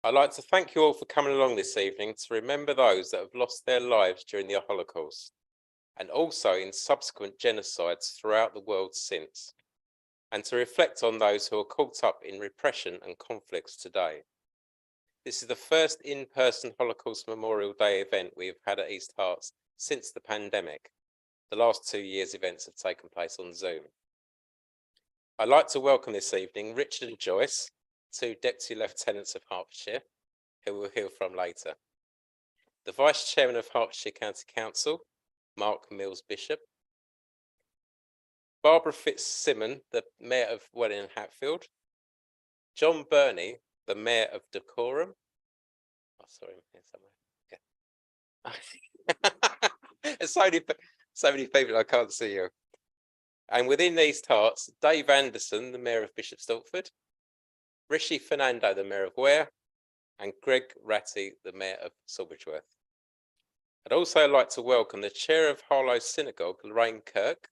I'd like to thank you all for coming along this evening to remember those that have lost their lives during the Holocaust and also in subsequent genocides throughout the world since, and to reflect on those who are caught up in repression and conflicts today. This is the first in-person Holocaust Memorial Day event we have had at East Herts since the pandemic. The last 2 years' events have taken place on Zoom. I'd like to welcome this evening Richard and Joyce, two Deputy Lieutenants of Hertfordshire, who we'll hear from later. The Vice Chairman of Hertfordshire County Council, Mark Mills Bishop. Barbara Fitzsimon, the Mayor of Welling and Hatfield. John Burney, the Mayor of Dacorum. Oh, sorry, I'm here somewhere. Yeah. There's so many people I can't see you. And within East Herts, Dave Anderson, the Mayor of Bishop Stortford. Rishi Fernando, the Mayor of Ware. And Greg Ratty, the Mayor of Sawbridgeworth. I'd also like to welcome the Chair of Harlow Synagogue, Lorraine Kirk,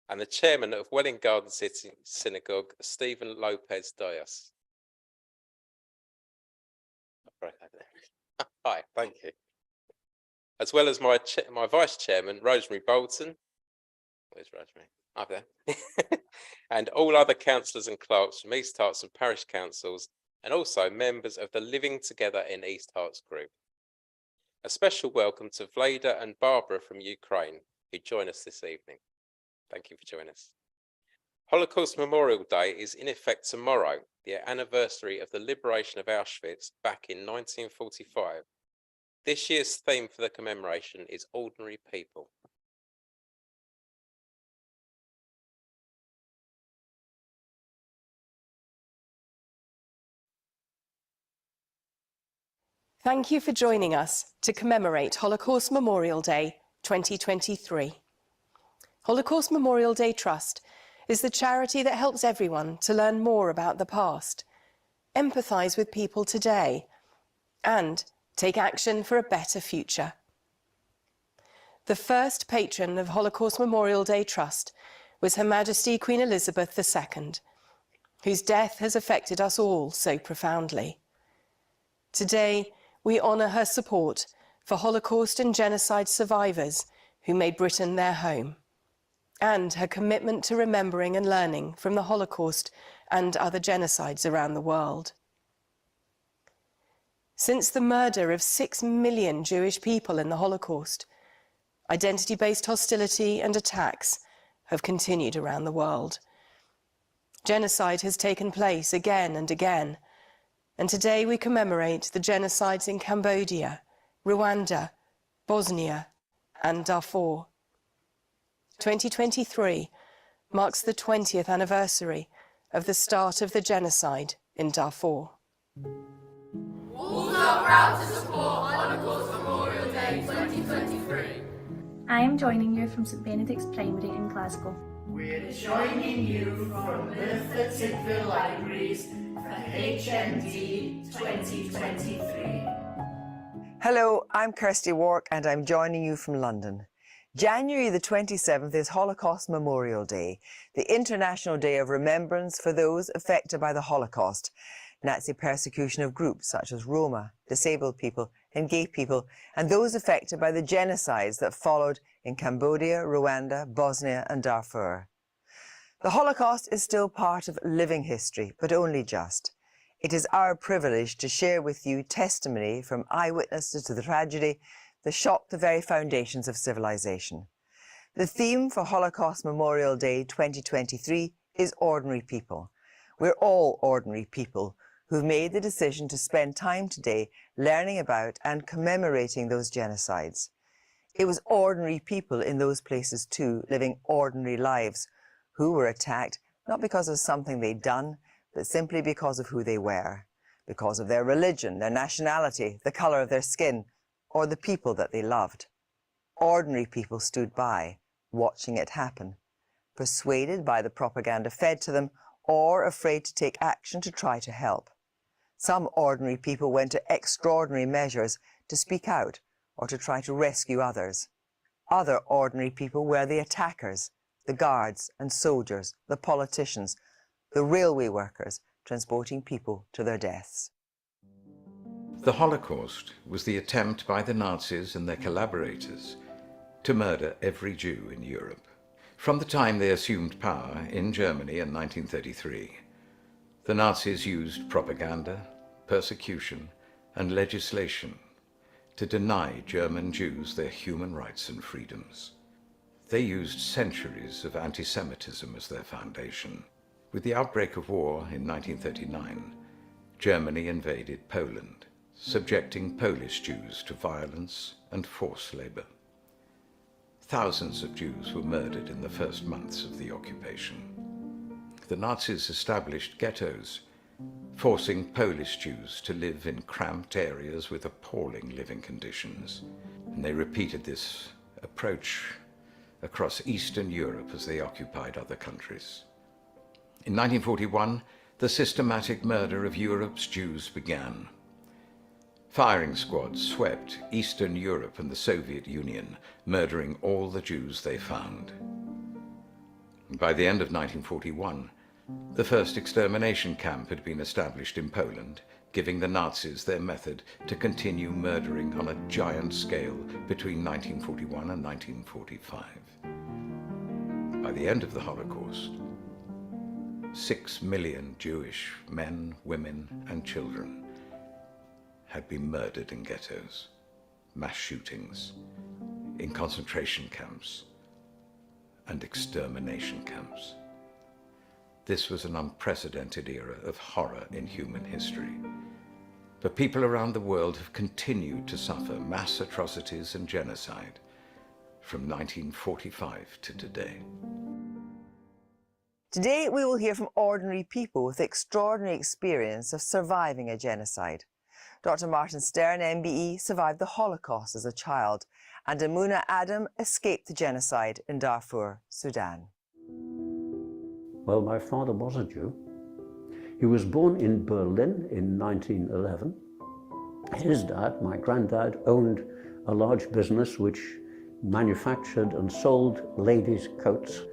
and the Chairman of Welling Garden City Synagogue, Stephen Lopez Dias. Hi, thank you. As well as my Vice Chairman, Rosemary Bolton. Where's Rosemary? Up there. And all other councillors and clerks from East Herts and parish councils, and also members of the Living Together in East Herts group. A special welcome to Vlada and Barbara from Ukraine, who join us this evening. Thank you for joining us. Holocaust Memorial Day is in effect tomorrow, the anniversary of the liberation of Auschwitz back in 1945. This year's theme for the commemoration is Ordinary People. Thank you for joining us to commemorate Holocaust Memorial Day 2023. Holocaust Memorial Day Trust is the charity that helps everyone to learn more about the past, empathise with people today, and take action for a better future. The first patron of Holocaust Memorial Day Trust was Her Majesty Queen Elizabeth II, whose death has affected us all so profoundly. Today, we honour her support for Holocaust and genocide survivors who made Britain their home, and her commitment to remembering and learning from the Holocaust and other genocides around the world. Since the murder of 6 million Jewish people in the Holocaust, identity-based hostility and attacks have continued around the world. Genocide has taken place again and again, and today we commemorate the genocides in Cambodia, Rwanda, Bosnia, and Darfur. 2023 marks the 20th anniversary of the start of the genocide in Darfur. All are proud to support Holocaust Memorial Day 2023. I am joining you from St Benedict's Primary in Glasgow. We're joining you from Merthyr Tydfil Libraries for HMD 2023. Hello, I'm Kirsty Wark and I'm joining you from London. January the 27th is Holocaust Memorial Day, the International Day of Remembrance for those affected by the Holocaust, Nazi persecution of groups such as Roma, disabled people and gay people, and those affected by the genocides that followed in Cambodia, Rwanda, Bosnia and Darfur. The Holocaust is still part of living history, but only just. It is our privilege to share with you testimony from eyewitnesses to the tragedy that shocked the very foundations of civilization. The theme for Holocaust Memorial Day 2023 is Ordinary People. We're all ordinary people who've made the decision to spend time today learning about and commemorating those genocides. It was ordinary people in those places too, living ordinary lives, who were attacked not because of something they'd done, but simply because of who they were, because of their religion, their nationality, the colour of their skin, or the people that they loved. Ordinary people stood by, watching it happen, persuaded by the propaganda fed to them, or afraid to take action to try to help. Some ordinary people went to extraordinary measures to speak out or to try to rescue others. Other ordinary people were the attackers, the guards and soldiers, the politicians, the railway workers transporting people to their deaths. The Holocaust was the attempt by the Nazis and their collaborators to murder every Jew in Europe. From the time they assumed power in Germany in 1933, the Nazis used propaganda, persecution, and legislation to deny German Jews their human rights and freedoms. They used centuries of anti-Semitism as their foundation. With the outbreak of war in 1939, Germany invaded Poland, subjecting Polish Jews to violence and forced labor. Thousands of Jews were murdered in the first months of the occupation. The Nazis established ghettos, forcing Polish Jews to live in cramped areas with appalling living conditions. And they repeated this approach across Eastern Europe as they occupied other countries. In 1941, the systematic murder of Europe's Jews began. Firing squads swept Eastern Europe and the Soviet Union, murdering all the Jews they found. By the end of 1941, the first extermination camp had been established in Poland, giving the Nazis their method to continue murdering on a giant scale between 1941 and 1945. By the end of the Holocaust, 6 million Jewish men, women, and children had been murdered in ghettos, mass shootings, in concentration camps, and extermination camps. This was an unprecedented era of horror in human history. But people around the world have continued to suffer mass atrocities and genocide from 1945 to today. Today we will hear from ordinary people with extraordinary experience of surviving a genocide. Dr. Martin Stern, MBE, survived the Holocaust as a child, and Amuna Adam escaped the genocide in Darfur, Sudan. Well, my father was a Jew. He was born in Berlin in 1911. His dad, my granddad, owned a large business which manufactured and sold ladies' coats.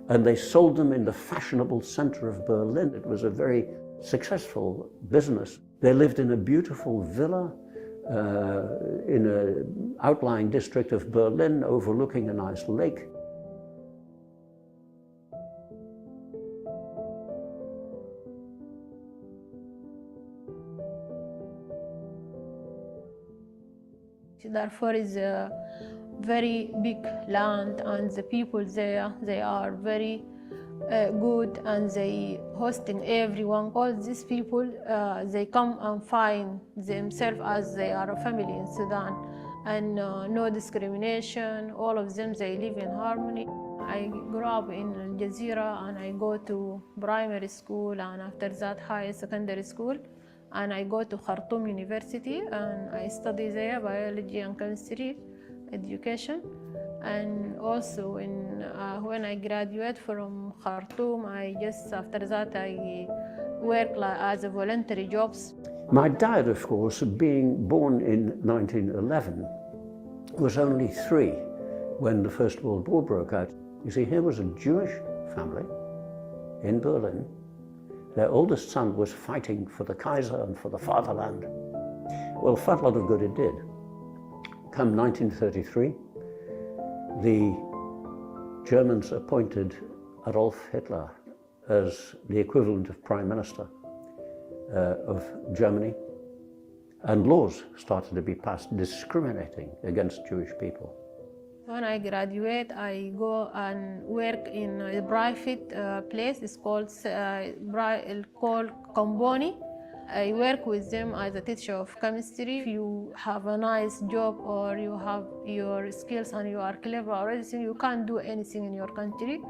And they sold them in the fashionable center of Berlin. It was a very successful business. They lived in a beautiful villa in an outlying district of Berlin overlooking a nice lake. Darfur is a very big land, and the people there, they are very good, and they hosting everyone. All these people, they come and find themselves as they are a family in Sudan, and no discrimination. All of them, they live in harmony. I grew up in Al Jazeera, and I go to primary school, and after that high secondary school. And I go to Khartoum University, and I study there biology and chemistry education. And also when I graduate from Khartoum, after that I work as a voluntary jobs. My dad, of course, being born in 1911, was only 3 when the First World War broke out. You see, here was a Jewish family in Berlin. Their oldest son was fighting for the Kaiser and for the fatherland. Well, quite a lot of good it did. Come 1933, the Germans appointed Adolf Hitler as the equivalent of Prime Minister of Germany, and laws started to be passed discriminating against Jewish people. When I graduate, I go and work in a private place. It's called Comboni. I work with them as a teacher of chemistry. If you have a nice job, or you have your skills and you are clever or anything, you can't do anything in your country.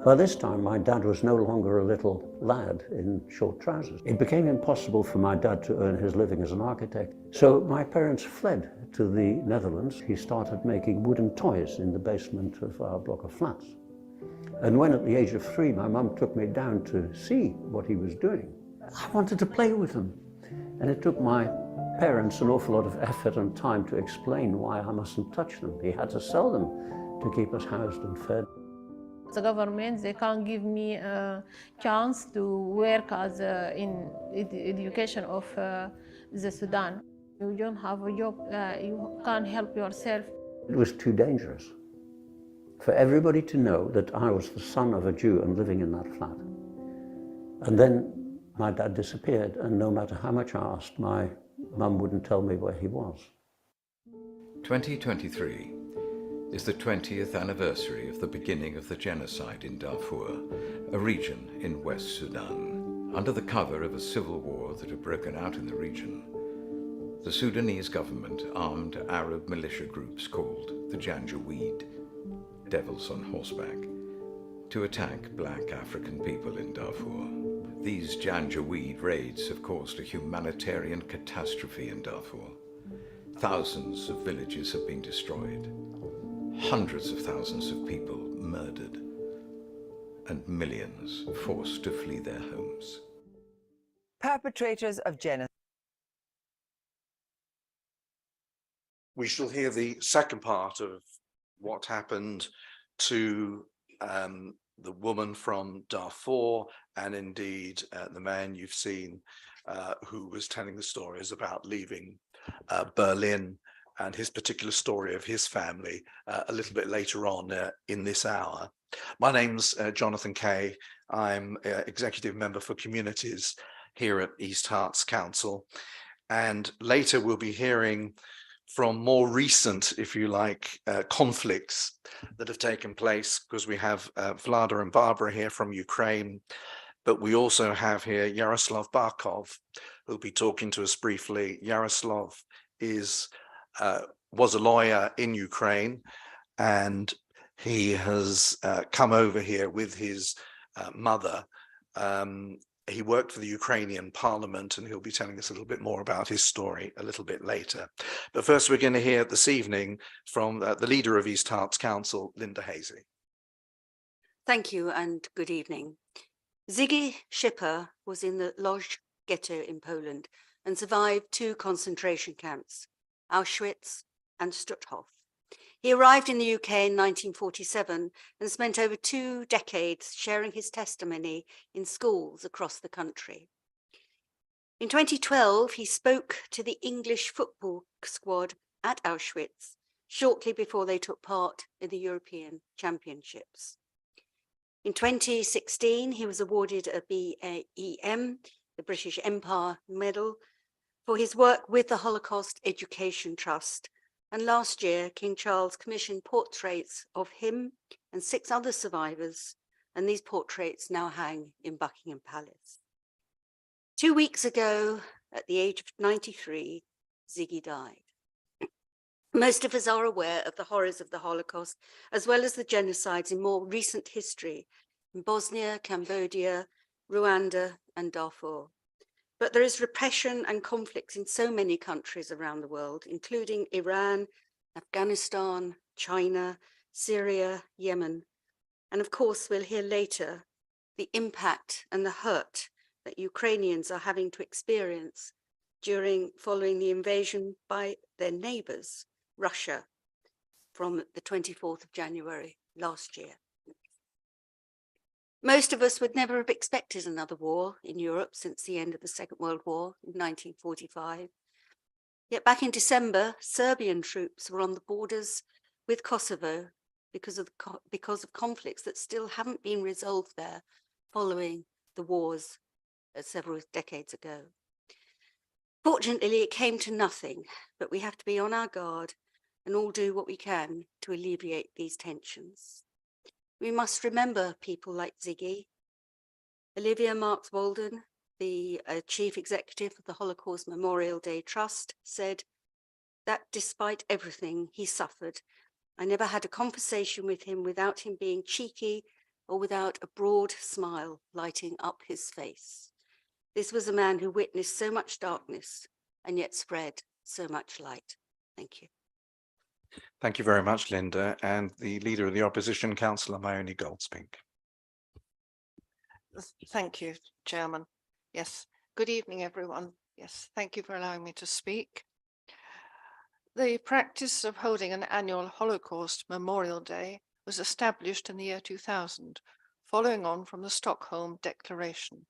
By this time, my dad was no longer a little lad in short trousers. It became impossible for my dad to earn his living as an architect. So my parents fled to the Netherlands. He started making wooden toys in the basement of our block of flats. And when at the age of 3, my mum took me down to see what he was doing, I wanted to play with them. And it took my parents an awful lot of effort and time to explain why I mustn't touch them. He had to sell them to keep us housed and fed. The government, they can't give me a chance to work as in education of the Sudan. You don't have a job, you can't help yourself. It was too dangerous for everybody to know that I was the son of a Jew and living in that flat. And then my dad disappeared, and no matter how much I asked, my mum wouldn't tell me where he was. 2023 is the 20th anniversary of the beginning of the genocide in Darfur, a region in West Sudan. Under the cover of a civil war that had broken out in the region, the Sudanese government armed Arab militia groups called the Janjaweed, devils on horseback, to attack black African people in Darfur. These Janjaweed raids have caused a humanitarian catastrophe in Darfur. Thousands of villages have been destroyed, hundreds of thousands of people murdered, and millions forced to flee their homes. Perpetrators of genocide. We shall hear the second part of what happened to the woman from Darfur, and indeed the man you've seen who was telling the stories about leaving Berlin, and his particular story of his family a little bit later on in this hour. My name's Jonathan Kay. I'm Executive Member for Communities here at East Herts Council, and later we'll be hearing from more recent, if you like, conflicts that have taken place, because we have Vlada and Barbara here from Ukraine, but we also have here Yaroslav Barkov, who'll be talking to us briefly. Yaroslav was a lawyer in Ukraine, and he has come over here with his mother. He worked for the Ukrainian parliament, and he'll be telling us a little bit more about his story a little bit later. But first, we're going to hear this evening from the leader of East Herts Council, Linda Hazy. Thank you and good evening. Ziggy Schipper was in the Lodz ghetto in Poland and survived 2 concentration camps, Auschwitz and Stutthof. He arrived in the UK in 1947 and spent over 2 decades sharing his testimony in schools across the country. In 2012, he spoke to the English football squad at Auschwitz shortly before they took part in the European Championships. In 2016, he was awarded a BAEM, the British Empire Medal, for his work with the Holocaust Education Trust. And last year, King Charles commissioned portraits of him and 6 other survivors, and these portraits now hang in Buckingham Palace. 2 weeks ago, at the age of 93, Ziggy died. Most of us are aware of the horrors of the Holocaust, as well as the genocides in more recent history in Bosnia, Cambodia, Rwanda, and Darfur. But there is repression and conflicts in so many countries around the world, including Iran, Afghanistan, China, Syria, Yemen. And of course, we'll hear later the impact and the hurt that Ukrainians are having to experience following the invasion by their neighbors, Russia, from the 24th of January last year. Most of us would never have expected another war in Europe since the end of the Second World War in 1945. Yet back in December, Serbian troops were on the borders with Kosovo because of conflicts that still haven't been resolved there following the wars several decades ago. Fortunately, it came to nothing, but we have to be on our guard and all do what we can to alleviate these tensions. We must remember people like Ziggy. Olivia Marks Walden, the chief executive of the Holocaust Memorial Day Trust, said that despite everything he suffered, I never had a conversation with him without him being cheeky or without a broad smile lighting up his face. This was a man who witnessed so much darkness and yet spread so much light. Thank you. Thank you very much, Linda. And the leader of the opposition, Councillor Maoni Goldspink. Thank you, Chairman. Yes, good evening, everyone. Yes, thank you for allowing me to speak. The practice of holding an annual Holocaust Memorial Day was established in the year 2000, following on from the Stockholm Declaration.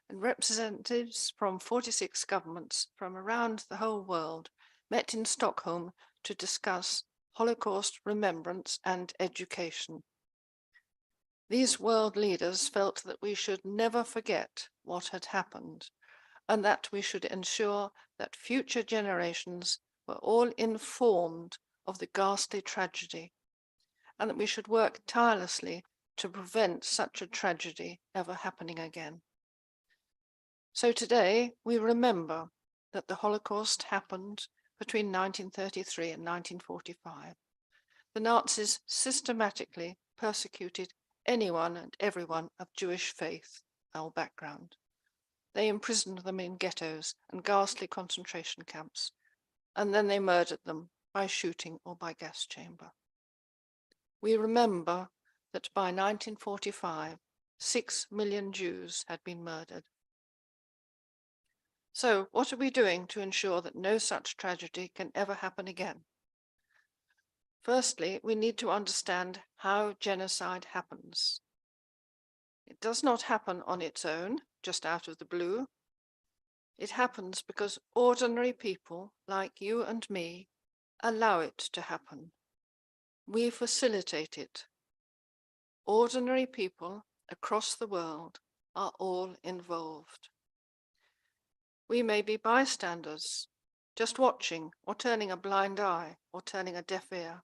and representatives from 46 governments from around the whole world met in Stockholm to discuss Holocaust remembrance and education. These world leaders felt that we should never forget what had happened, and that we should ensure that future generations were all informed of the ghastly tragedy, and that we should work tirelessly to prevent such a tragedy ever happening again. So today we remember that the Holocaust happened between 1933 and 1945. The Nazis systematically persecuted anyone and everyone of Jewish faith or background. They imprisoned them in ghettos and ghastly concentration camps, and then they murdered them by shooting or by gas chamber. We remember that by 1945, 6 million Jews had been murdered. So what are we doing to ensure that no such tragedy can ever happen again? Firstly, we need to understand how genocide happens. It does not happen on its own, just out of the blue. It happens because ordinary people like you and me allow it to happen. We facilitate it. Ordinary people across the world are all involved. We may be bystanders, just watching or turning a blind eye or turning a deaf ear,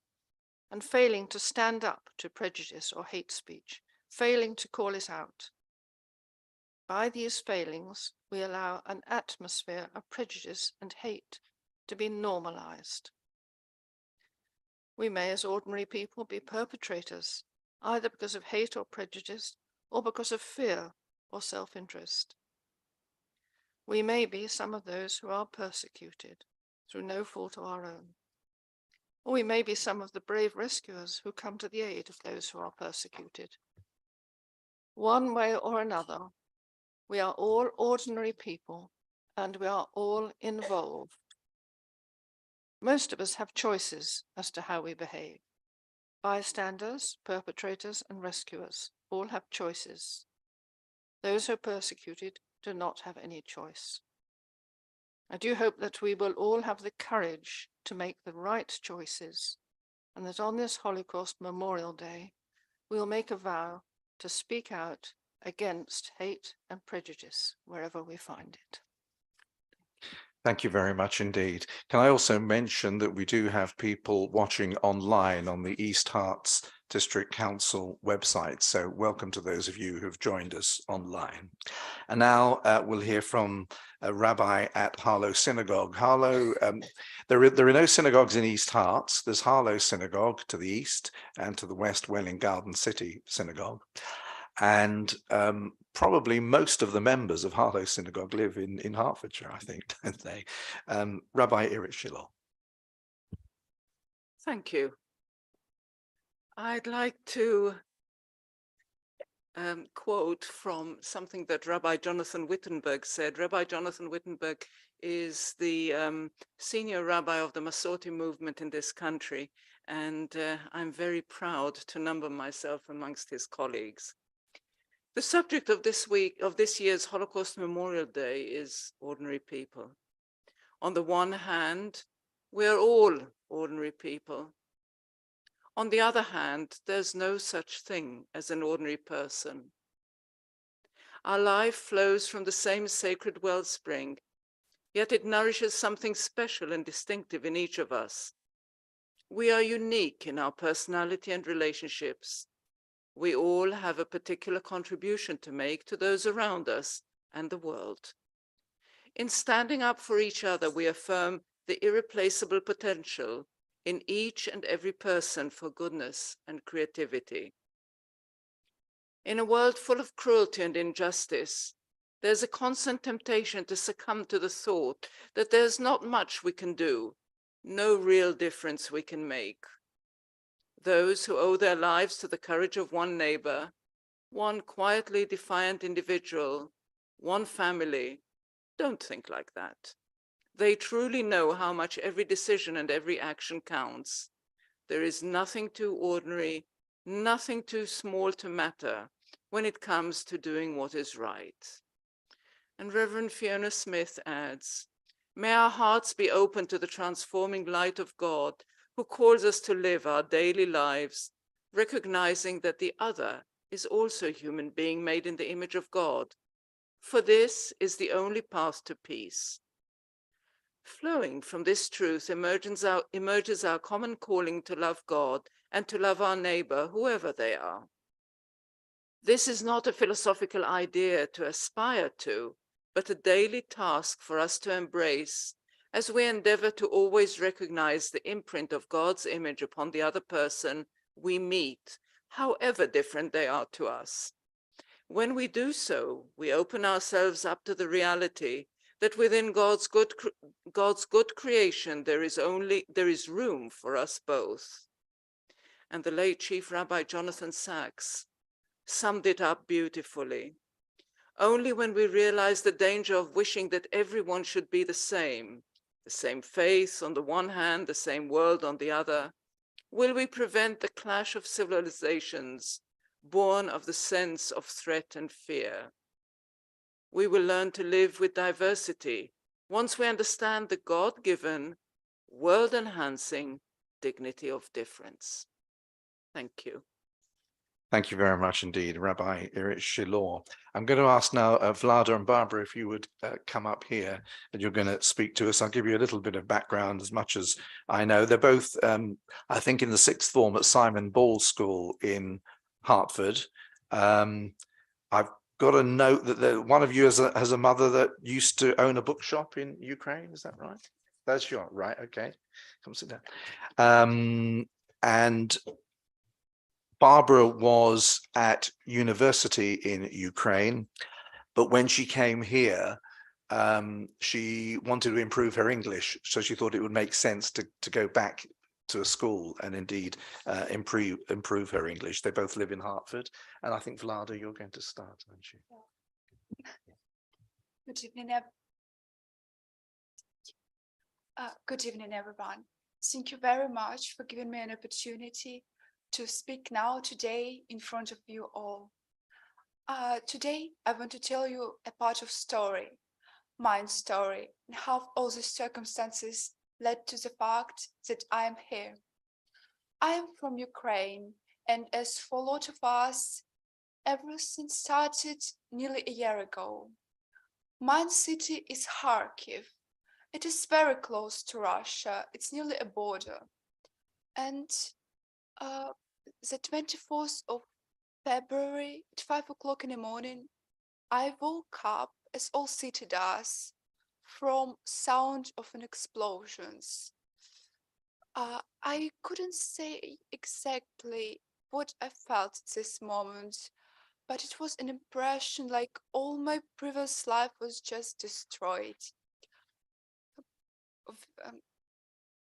and failing to stand up to prejudice or hate speech, failing to call it out. By these failings, we allow an atmosphere of prejudice and hate to be normalized. We may, as ordinary people, be perpetrators, either because of hate or prejudice, or because of fear or self-interest. We may be some of those who are persecuted through no fault of our own. Or we may be some of the brave rescuers who come to the aid of those who are persecuted. One way or another, we are all ordinary people and we are all involved. Most of us have choices as to how we behave. Bystanders, perpetrators, and rescuers all have choices. Those who are persecuted do not have any choice. I do hope that we will all have the courage to make the right choices, and that on this Holocaust Memorial Day, we will make a vow to speak out against hate and prejudice wherever we find it. Thank you very much indeed. Can I also mention that we do have people watching online on the East Herts District Council website. So welcome to those of you who have joined us online. And now we'll hear from a rabbi at Harlow Synagogue. Harlow, there are no synagogues in East Herts. There's Harlow Synagogue to the east, and to the west, Welling Garden City Synagogue. And probably most of the members of Harlow Synagogue live in Hertfordshire, I think, don't they? Rabbi Irit Shilol. Thank you. I'd like to quote from something that Rabbi Jonathan Wittenberg said. Rabbi Jonathan Wittenberg is the senior rabbi of the Masorti movement in this country, and I'm very proud to number myself amongst his colleagues. The subject of this year's Holocaust Memorial Day is ordinary people. On the one hand, we're all ordinary people. On the other hand, there's no such thing as an ordinary person. Our life flows from the same sacred wellspring, yet it nourishes something special and distinctive in each of us. We are unique in our personality and relationships. We all have a particular contribution to make to those around us and the world. In standing up for each other, we affirm the irreplaceable potential in each and every person for goodness and creativity. In a world full of cruelty and injustice, there's a constant temptation to succumb to the thought that there's not much we can do, no real difference we can make. Those who owe their lives to the courage of one neighbor, one quietly defiant individual, one family, don't think like that. They truly know how much every decision and every action counts. There is nothing too ordinary, nothing too small to matter when it comes to doing what is right. And Reverend Fiona Smith adds, may our hearts be open to the transforming light of God, who calls us to live our daily lives, recognizing that the other is also a human being made in the image of God. For this is the only path to peace. Flowing from this truth emerges our common calling to love God and to love our neighbor, whoever they are. This is not a philosophical idea to aspire to, but a daily task for us to embrace as we endeavor to always recognize the imprint of God's image upon the other person we meet, however different they are to us. When we do so, we open ourselves up to the reality that within God's good creation there is room for us both. And the late Chief Rabbi Jonathan Sachs summed it up beautifully. Only when we realize the danger of wishing that everyone should be the same faith on the one hand, the same world on the other, will we prevent the clash of civilizations born of the sense of threat and fear. We will learn to live with diversity once we understand the God-given, world-enhancing dignity of difference. Thank you. Thank you very much indeed, Rabbi Irit Shilor. I'm going to ask now Vlada and Barbara if you would come up here and you're going to speak to us. I'll give you a little bit of background as much as I know. They're both, I think, in the sixth form at Simon Ball School in Hertford. I've got a note that one of you has a mother that used to own a bookshop in Ukraine. Is that right? That's right. Okay, come sit down. And Barbara was at university in Ukraine, but when she came here, she wanted to improve her English, so she thought it would make sense to go back to a school and indeed improve her English. They both live in Hertford, and I think, Vlada, you're going to start, aren't you? Good evening, good evening, everyone. Thank you very much for giving me an opportunity to speak now today in front of you all. Today, I want to tell you a part of story, my story, and how all the circumstances led to the fact that I am here. I am from Ukraine, and as for a lot of us, everything started nearly a year ago. My city is Kharkiv. It is very close to Russia. It's nearly a border. And the 24th of February at 5 o'clock in the morning, I woke up, as all city does, from sound of an explosions. I couldn't say exactly what I felt at this moment, but it was an impression like all my previous life was just destroyed.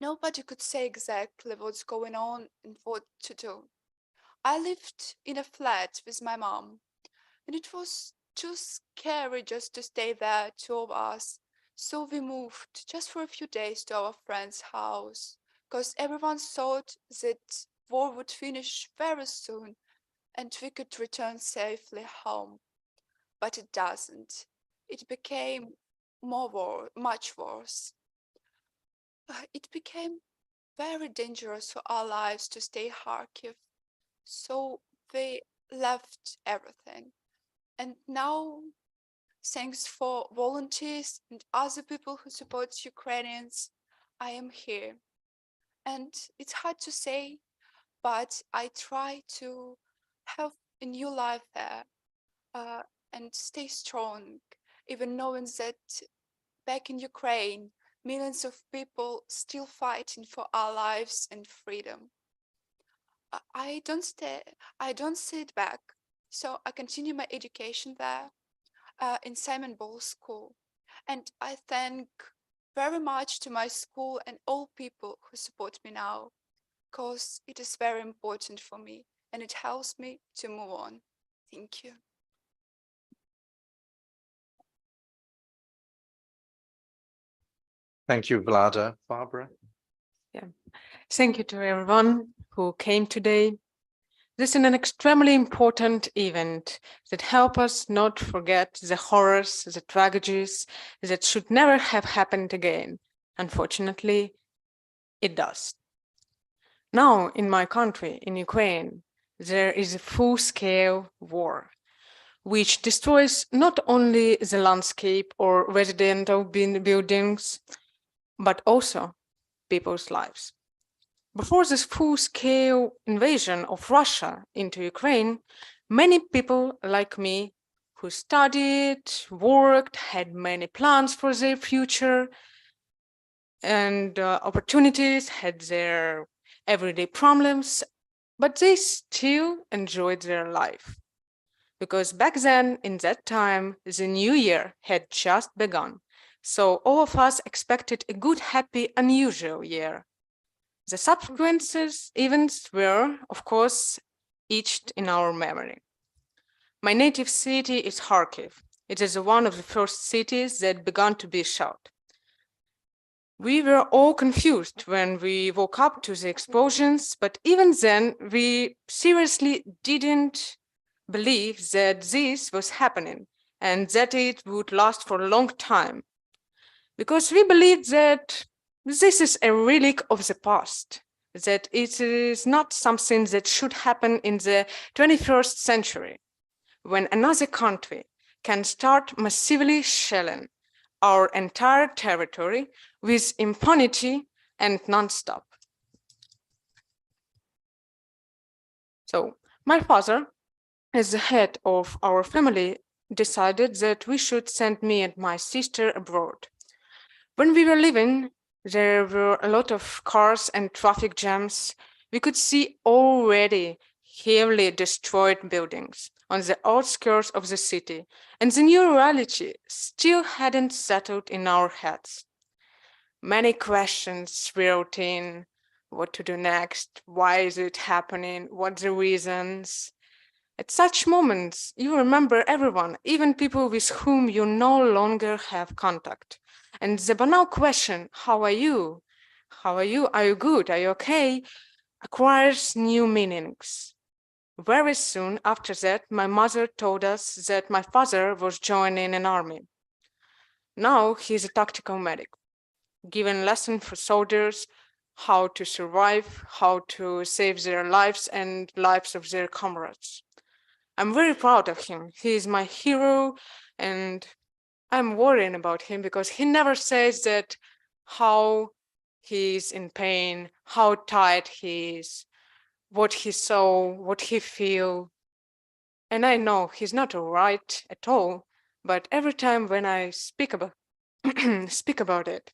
Nobody could say exactly what's going on and what to do. I lived in a flat with my mom, and it was too scary just to stay there, two of us. So we moved just for a few days to our friend's house, because everyone thought that war would finish very soon and we could return safely home. But it doesn't. It became much worse. It became very dangerous for our lives to stay Kharkiv, so we left everything. And now, thanks for volunteers and other people who support Ukrainians, I am here. And it's hard to say, but I try to have a new life there and stay strong, even knowing that back in Ukraine, millions of people still fighting for our lives and freedom. I don't sit back, so I continue my education there in Simon Ball School. And I thank very much to my school and all people who support me now, because it is very important for me and it helps me to move on. Thank you. Thank you, Vlada. Barbara? Yeah, thank you to everyone who came today. This is an extremely important event that helps us not forget the horrors, the tragedies that should never have happened again. Unfortunately, it does. Now, in my country, in Ukraine, there is a full-scale war, which destroys not only the landscape or residential buildings, but also people's lives. Before this full-scale invasion of Russia into Ukraine, many people like me who studied, worked, had many plans for their future and opportunities, had their everyday problems, but they still enjoyed their life. Because back then, in that time, the new year had just begun. So all of us expected a good, happy, unusual year. The subsequent events were, of course, etched in our memory. My native city is Kharkiv. It is one of the first cities that began to be shelled. We were all confused when we woke up to the explosions, but even then, we seriously didn't believe that this was happening and that it would last for a long time. Because we believed that this is a relic of the past, that it is not something that should happen in the 21st century, when another country can start massively shelling our entire territory with impunity and non-stop. So my father, as the head of our family, decided that we should send me and my sister abroad. When we were leaving, there were a lot of cars and traffic jams. We could see already heavily destroyed buildings on the outskirts of the city, and the new reality still hadn't settled in our heads. Many questions swirled in: what to do next? Why is it happening? What the reasons? At such moments, you remember everyone, even people with whom you no longer have contact. And the banal question, how are you? How are you? Are you good? Are you okay? Acquires new meanings. Very soon after that, my mother told us that my father was joining an army. Now he's a tactical medic, giving lessons for soldiers how to survive, how to save their lives and lives of their comrades. I'm very proud of him. He is my hero, and I'm worrying about him because he never says that how he's in pain, how tired he is, what he saw, what he feel. And I know he's not all right at all, but every time when I speak about it,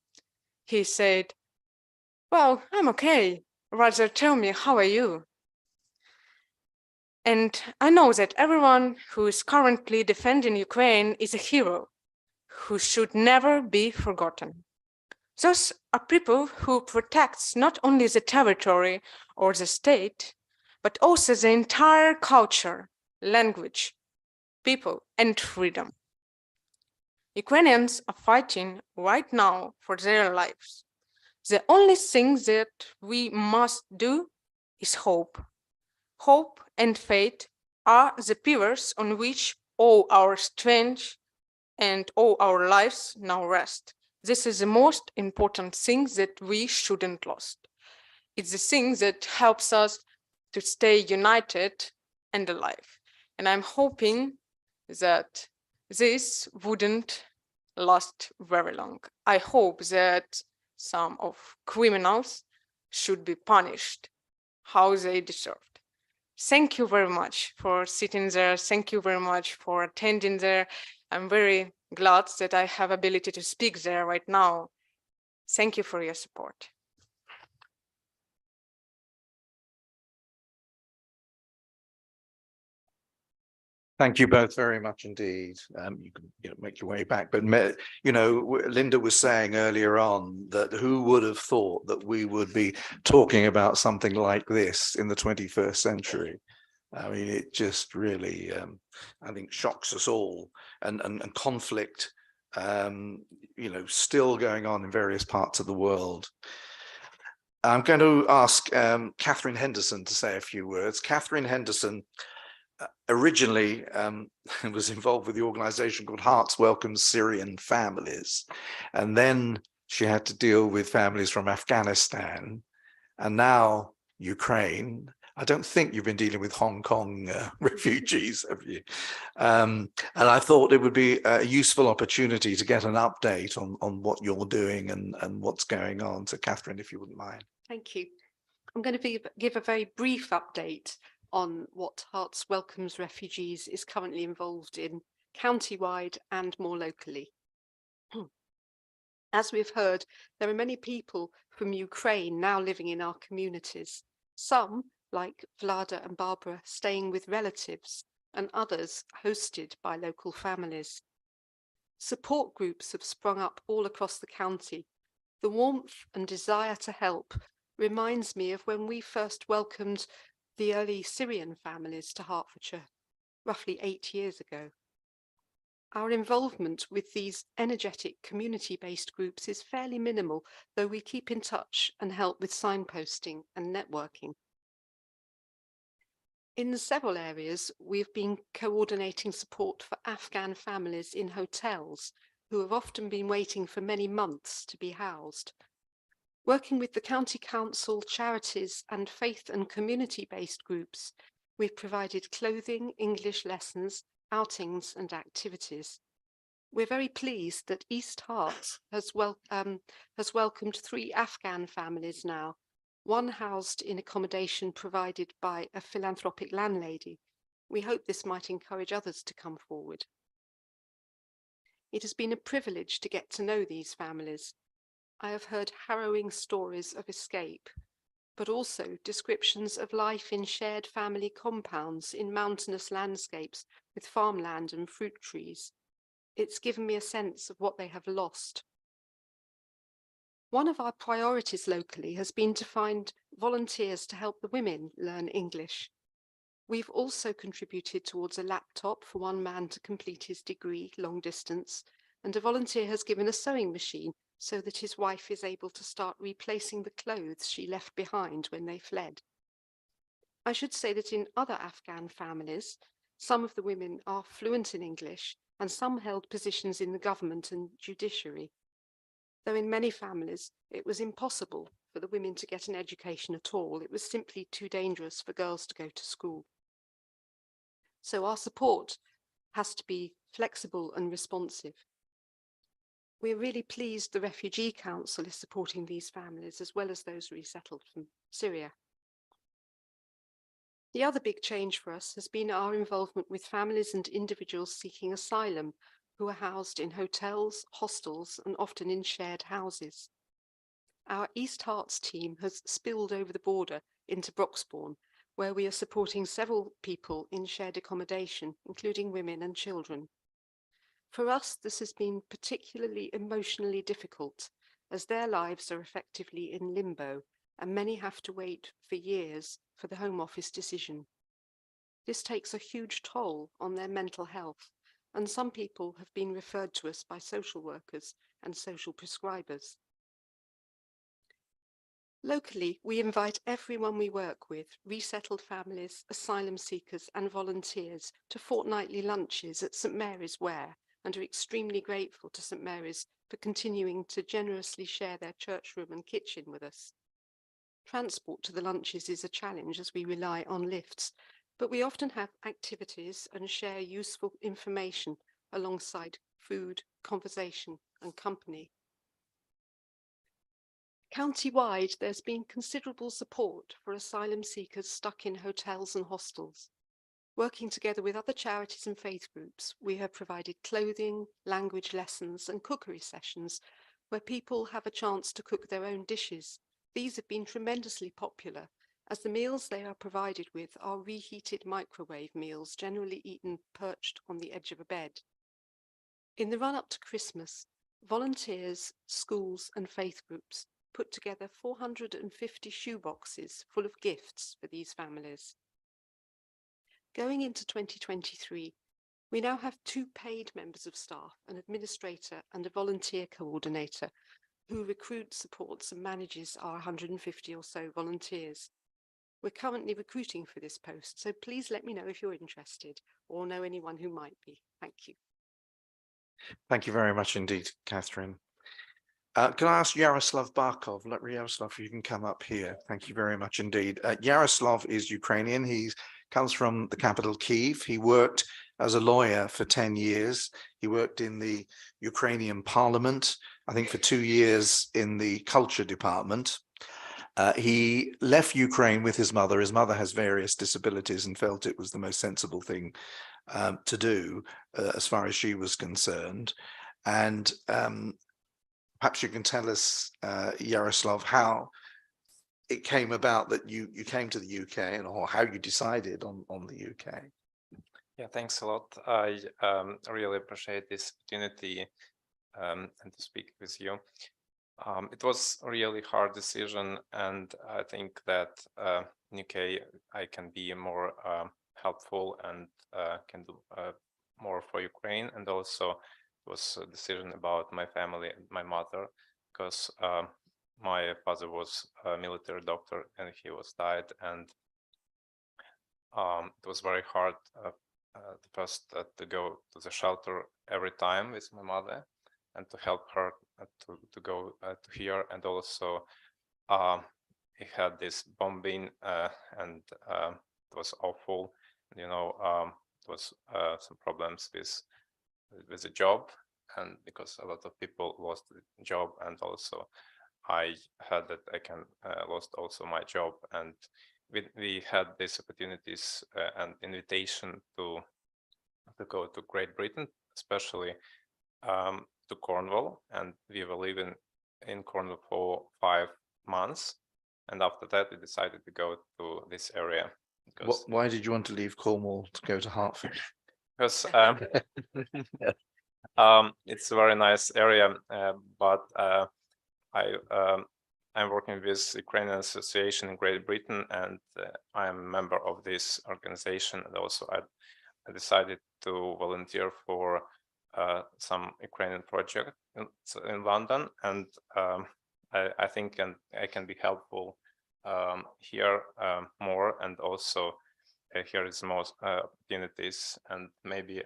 he said, well, I'm okay. Rather tell me, how are you? And I know that everyone who is currently defending Ukraine is a hero who should never be forgotten. Those are people who protect not only the territory or the state, but also the entire culture, language, people, and freedom. Ukrainians are fighting right now for their lives. The only thing that we must do is hope. Hope and faith are the pillars on which all our strength and all our lives now rest. This is the most important thing that we shouldn't lose. It's the thing that helps us to stay united and alive. And I'm hoping that this wouldn't last very long. I hope that some of criminals should be punished how they deserved. Thank you very much for sitting there. Thank you very much for attending there. I'm very glad that I have ability to speak there right now. Thank you for your support. Thank you both very much indeed. You can make your way back, but Linda was saying earlier on that who would have thought that we would be talking about something like this in the 21st century? I mean, it just really, I think, shocks us all, and conflict, still going on in various parts of the world. I'm going to ask Catherine Henderson to say a few words. Catherine Henderson originally was involved with the organization called Hearts Welcome Syrian Families. And then she had to deal with families from Afghanistan and now Ukraine. I don't think you've been dealing with Hong Kong refugees, have you? And I thought it would be a useful opportunity to get an update on what you're doing and what's going on. So Catherine, if you wouldn't mind. Thank you. I'm going to give a very brief update on what Hearts Welcomes Refugees is currently involved in, county-wide and more locally. As we've heard, there are many people from Ukraine now living in our communities. Some, like Vlada and Barbara, staying with relatives, and others hosted by local families. Support groups have sprung up all across the county. The warmth and desire to help reminds me of when we first welcomed the early Syrian families to Hertfordshire, roughly 8 years ago. Our involvement with these energetic community-based groups is fairly minimal, though we keep in touch and help with signposting and networking. In several areas, we've been coordinating support for Afghan families in hotels who have often been waiting for many months to be housed. Working with the County Council, charities and faith and community-based groups, we've provided clothing, English lessons, outings and activities. We're very pleased that East Hearts has welcomed 3 Afghan families now, one housed in accommodation provided by a philanthropic landlady. We hope this might encourage others to come forward. It has been a privilege to get to know these families. I have heard harrowing stories of escape, but also descriptions of life in shared family compounds in mountainous landscapes with farmland and fruit trees. It's given me a sense of what they have lost. One of our priorities locally has been to find volunteers to help the women learn English. We've also contributed towards a laptop for one man to complete his degree long distance, and a volunteer has given a sewing machine so that his wife is able to start replacing the clothes she left behind when they fled. I should say that in other Afghan families, some of the women are fluent in English and some held positions in the government and judiciary. Though in many families it was impossible for the women to get an education at all, it was simply too dangerous for girls to go to school. So our support has to be flexible and responsive. We're really pleased the Refugee Council is supporting these families as well as those resettled from Syria. The other big change for us has been our involvement with families and individuals seeking asylum who are housed in hotels, hostels, and often in shared houses. Our East Hearts team has spilled over the border into Broxbourne, where we are supporting several people in shared accommodation, including women and children. For us, this has been particularly emotionally difficult, as their lives are effectively in limbo, and many have to wait for years for the Home Office decision. This takes a huge toll on their mental health, and some people have been referred to us by social workers and social prescribers. Locally, we invite everyone we work with, resettled families, asylum seekers and volunteers, to fortnightly lunches at St Mary's Ware, and are extremely grateful to St Mary's for continuing to generously share their church room and kitchen with us. Transport to the lunches is a challenge as we rely on lifts, but we often have activities and share useful information alongside food, conversation and company. County-wide, there's been considerable support for asylum seekers stuck in hotels and hostels. Working together with other charities and faith groups, we have provided clothing, language lessons and cookery sessions where people have a chance to cook their own dishes. These have been tremendously popular, as the meals they are provided with are reheated microwave meals generally eaten perched on the edge of a bed. In the run-up to Christmas, volunteers, schools and faith groups put together 450 shoeboxes full of gifts for these families. Going into 2023, we now have 2 paid members of staff, an administrator and a volunteer coordinator, who recruits, supports and manages our 150 or so volunteers. We're currently recruiting for this post, so please let me know if you're interested or know anyone who might be. Thank you. Thank you very much indeed, Catherine. Can I ask Yaroslav Barkov? Yaroslav, you can come up here. Thank you very much indeed. Yaroslav is Ukrainian. He comes from the capital, Kyiv. He worked as a lawyer for 10 years. He worked in the Ukrainian parliament, I think for 2 years in the culture department. He left Ukraine with his mother. His mother has various disabilities and felt it was the most sensible thing to do as far as she was concerned. And perhaps you can tell us, Yaroslav, how it came about that you came to the UK and or how you decided on the UK. Yeah, thanks a lot. I really appreciate this opportunity and to speak with you. It was a really hard decision, and I think that in UK I can be more helpful and can do more for Ukraine. And also it was a decision about my family and my mother, because my father was a military doctor and he was died, and it was very hard first to go to the shelter every time with my mother and to help her to go to here. And also he had this bombing and it was awful. You know, it was some problems with the job, and because a lot of people lost the job, and also I heard that I can lost also my job. And we had these opportunities and invitation to go to Great Britain, especially to Cornwall, and we were living in Cornwall for 5 months, and after that we decided to go to this area. Why did you want to leave Cornwall to go to Hertford? Because it's a very nice area, but I'm working with Ukrainian Association in Great Britain, and I'm a member of this organization, and also I decided to volunteer for some Ukrainian project in London, and I think I can be helpful here more, and also here is most opportunities, and maybe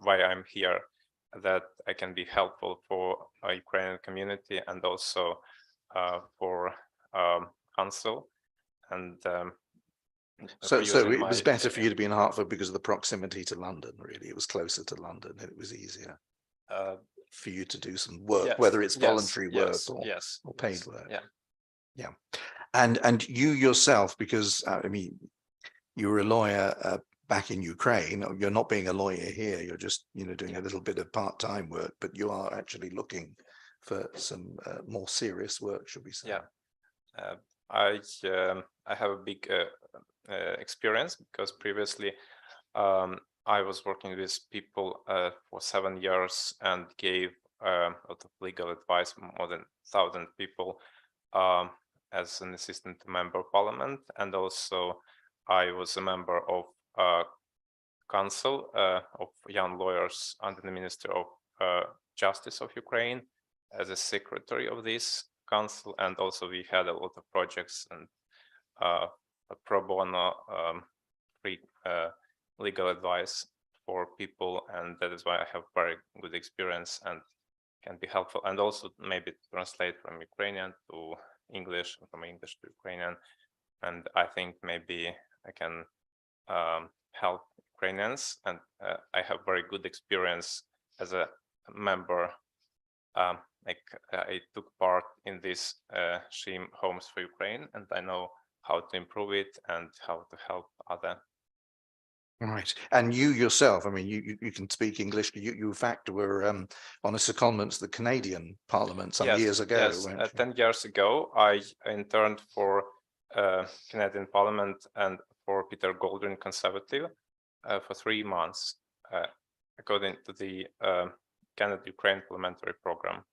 why I'm here, that I can be helpful for a Ukrainian community and also for council. And so it was better for you to be in Hertford because of the proximity to London, really. It was closer to London and it was easier for you to do some work, yes, whether it's voluntary work or paid work. Yeah. And you yourself, because I mean, you were a lawyer back in Ukraine. You're not being a lawyer here. You're just, doing a little bit of part-time work, but you are actually looking for some more serious work, should we say? Yeah. I have a big experience, because previously I was working with people for 7 years and gave a lot of legal advice, more than 1,000 people, as an assistant member of parliament. And also I was a member of council of young lawyers under the Ministry of Justice of Ukraine as a secretary of this council. And also we had a lot of projects and pro bono free legal advice for people, and that is why I have very good experience and can be helpful, and also maybe translate from Ukrainian to English, from English to Ukrainian. And I think maybe I can help Ukrainians, and I have very good experience as a member. I took part in this SHIM Homes for Ukraine, and I know how to improve it and how to help other. Right. And you yourself, I mean, you can speak English. You in fact were on a secondment to the Canadian Parliament some years ago. Yes, 10 years ago, I interned for Canadian Parliament and for Peter Goldring Conservative for 3 months, according to the Canada-Ukraine Parliamentary Program.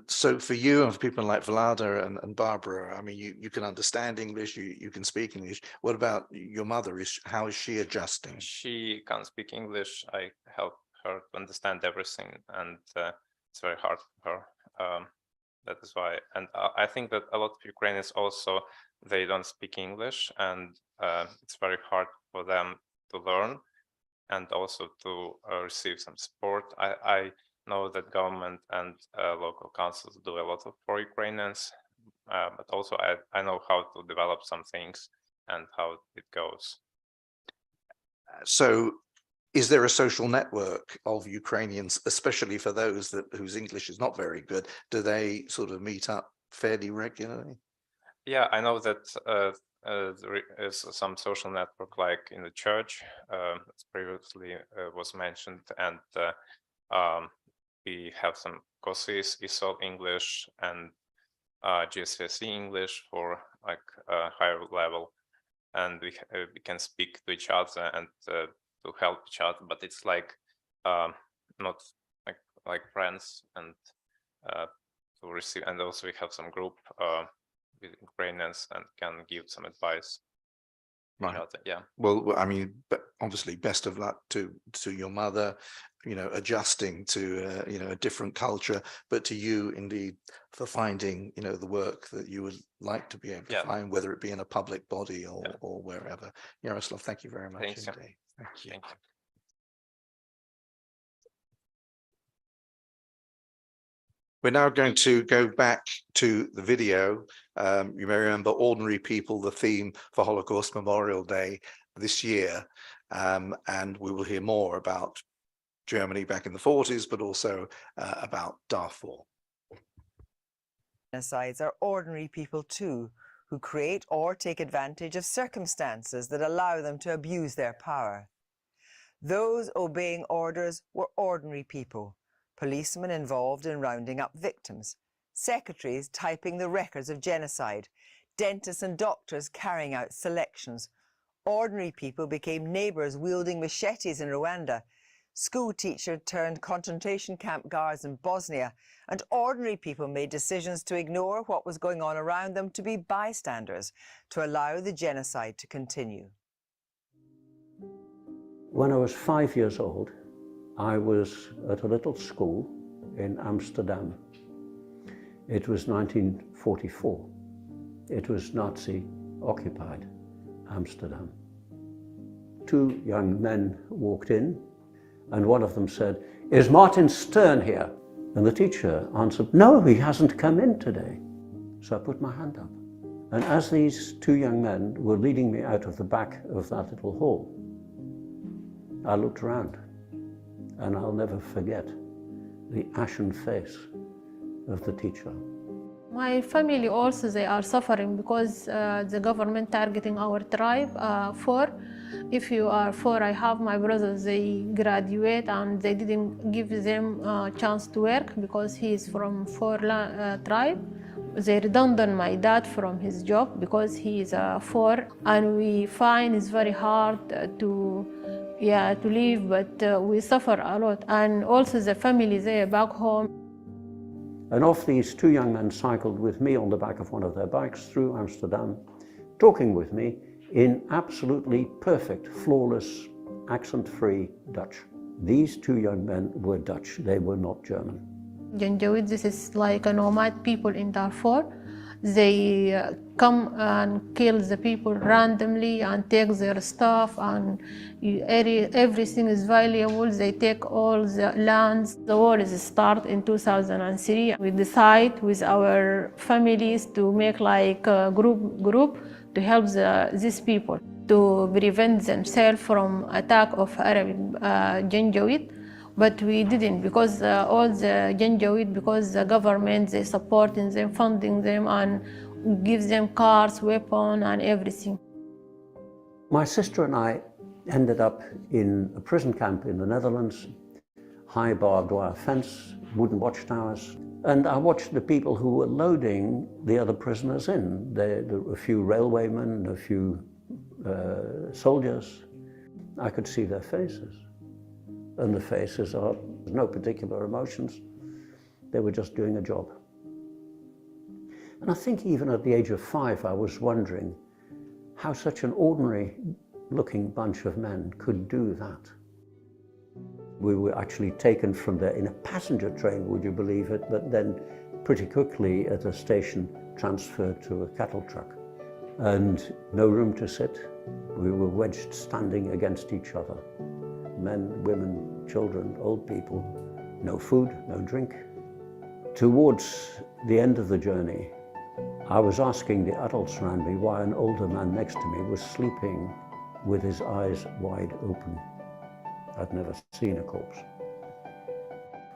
So for you and for people like Vlada and Barbara, I mean, you can understand English, you can speak English. What about your mother? How is she adjusting? She can't speak English. I help her to understand everything, and it's very hard for her. that is why. And I think that a lot of Ukrainians also, they don't speak English, and it's very hard for them to learn and also to receive some support. I know that government and local councils do a lot for Ukrainians, but also I know how to develop some things and how it goes. So is there a social network of Ukrainians, especially for those whose English is not very good? Do they sort of meet up fairly regularly? Yeah, I know that there is some social network like in the church, as previously was mentioned, and we have some courses, ESOL English and GCSE English for like a higher level, and we can speak to each other and to help each other, but it's like not like friends, and to receive. And also we have some group with Ukrainians and can give some advice. Right. Yeah. Well, I mean, but obviously, best of luck to your mother, you know, adjusting to you know, a different culture, but to you indeed for finding, you know, the work that you would like to be able to find, whether it be in a public body or wherever. Yaroslav, thank you very much indeed. Thank you. Thank you. We're now going to go back to the video. You may remember Ordinary People, the theme for Holocaust Memorial Day this year. And we will hear more about Germany back in the 40s, but also about Darfur. Genocides are ordinary people too, who create or take advantage of circumstances that allow them to abuse their power. Those obeying orders were ordinary people. Policemen involved in rounding up victims, secretaries typing the records of genocide, dentists and doctors carrying out selections. Ordinary people became neighbours wielding machetes in Rwanda, school teacher turned concentration camp guards in Bosnia, and ordinary people made decisions to ignore what was going on around them to be bystanders, to allow the genocide to continue. When I was 5 years old, I was at a little school in Amsterdam. It was 1944. It was Nazi-occupied Amsterdam. Two young men walked in, and one of them said, "Is Martin Stern here?" And the teacher answered, "No, he hasn't come in today." So I put my hand up. And as these two young men were leading me out of the back of that little hall, I looked around. And I'll never forget the ashen face of the teacher. My family also, they are suffering because the government targeting our tribe. If you are 4, I have my brothers, they graduate and they didn't give them a chance to work because he is from 4 tribe. They redundant my dad from his job because he is 4, and we find it's very hard to live, but we suffer a lot. And also the family there back home. And off these two young men cycled with me on the back of one of their bikes through Amsterdam, talking with me in absolutely perfect, flawless, accent-free Dutch. These two young men were Dutch, they were not German. Janjaweed, this is like a nomad people in Darfur. They come and kill the people randomly and take their stuff, and everything is valuable. They take all the lands. The war is start in 2003. We decide with our families to make like a group to help these people to prevent themselves from attack of Arabic Janjaweed. But we didn't, because all the Janjaweed, because the government, they supporting them, funding them, and give them cars, weapons, and everything. My sister and I ended up in a prison camp in the Netherlands, high barbed wire fence, wooden watchtowers, and I watched the people who were loading the other prisoners in. There were a few railwaymen, a few soldiers. I could see their faces. And the faces are no particular emotions. They were just doing a job. And I think even at the age of 5, I was wondering how such an ordinary looking bunch of men could do that. We were actually taken from there in a passenger train, would you believe it, but then pretty quickly at a station transferred to a cattle truck. And no room to sit. We were wedged standing against each other. Men, women, children, old people. No food, no drink. Towards the end of the journey, I was asking the adults around me why an older man next to me was sleeping with his eyes wide open. I'd never seen a corpse.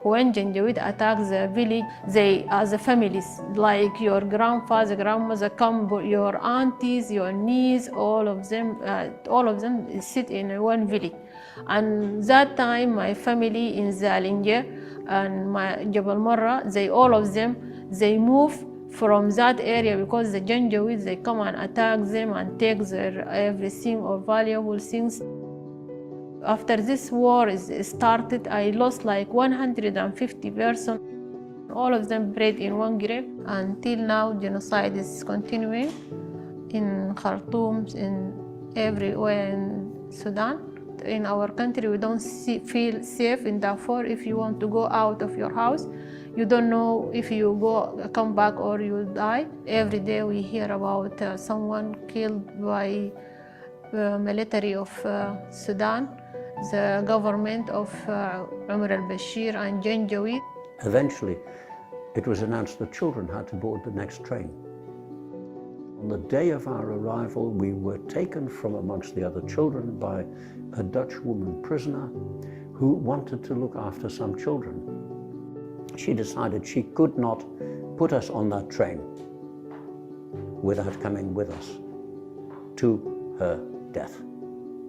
When Janjaweed attacks the village, they, as a families, like your grandfather, grandmother, come, your aunties, your niece, all of them sit in one village. And that time, my family in Zalinja and my Jabal Marra, all of them, they move from that area because the Janjaweed, they come and attack them and take their everything or valuable things. After this war started, I lost like 150 persons. All of them buried in one grave. Until now, genocide is continuing in Khartoum, in everywhere in Sudan. In our country, we don't feel safe in Darfur. If you want to go out of your house, you don't know if you come back or you die. Every day we hear about someone killed by the military of Sudan, the government of Umar al-Bashir and Janjaweed. Eventually, it was announced that children had to board the next train. On the day of our arrival, we were taken from amongst the other children by a Dutch woman prisoner who wanted to look after some children. She decided she could not put us on that train without coming with us to her death.